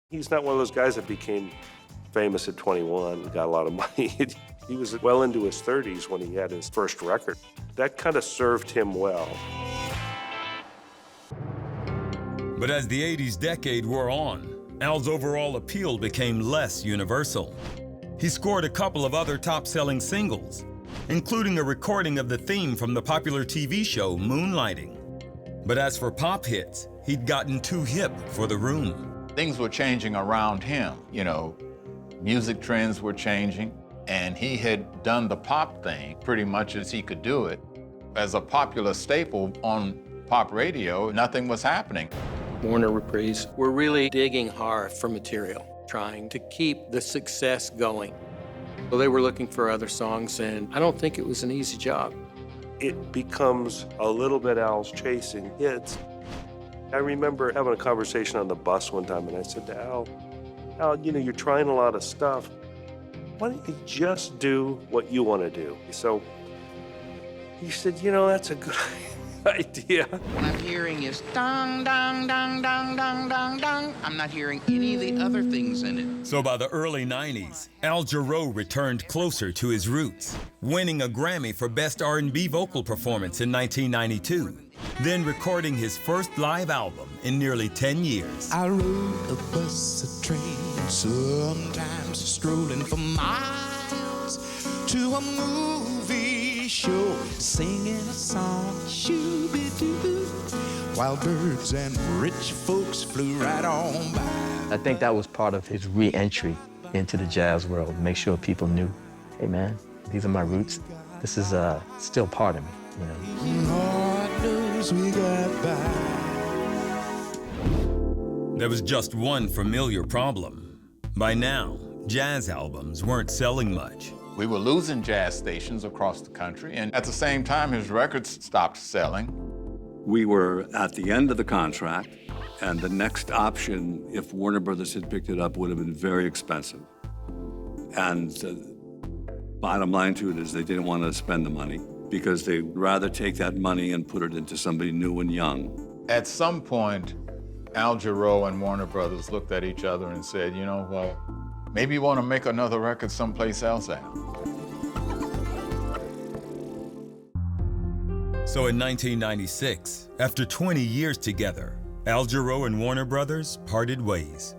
He's not one of those guys that became famous at 21 and got a lot of money. He was well into his 30s when he had his first record. That kind of served him well. But as the 80s decade wore on, Al's overall appeal became less universal. He scored a couple of other top-selling singles, including a recording of the theme from the popular TV show Moonlighting. But as for pop hits, he'd gotten too hip for the room. Things were changing around him, you know. Music trends were changing, and he had done the pop thing pretty much as he could do it. As a popular staple on pop radio, nothing was happening. Warner Reprise were really digging hard for material, trying to keep the success going. So they were looking for other songs, and I don't think it was an easy job. It becomes a little bit Al's chasing hits. I remember having a conversation on the bus one time, and I said to Al, you know, you're trying a lot of stuff. Why don't you just do what you want to do? So he said, you know, that's a good idea. What I'm hearing is dong, dong, dong, dong, dong, dong, dong. I'm not hearing any of the other things in it. So by the early 90s, Al Jerreau returned closer to his roots, winning a Grammy for Best R&B Vocal Performance in 1992, then recording his first live album in nearly 10 years. I rode a bus, a train, sometimes strolling for miles to a movie show, singing a song, shoo-be-doo, while birds and rich folks flew right on by. I think that was part of his re-entry into the jazz world, make sure people knew, hey man, these are my roots. This is still part of me, you know. Lord knows we got by. There was just one familiar problem. By now, jazz albums weren't selling much. We were losing jazz stations across the country, and at the same time, his records stopped selling. We were at the end of the contract, and the next option, if Warner Brothers had picked it up, would have been very expensive. And bottom line to it is they didn't want to spend the money because they'd rather take that money and put it into somebody new and young. At some point, Al Jerreau and Warner Brothers looked at each other and said, you know, well, maybe you want to make another record someplace else, Al. So in 1996, after 20 years together, Al Jerreau and Warner Brothers parted ways.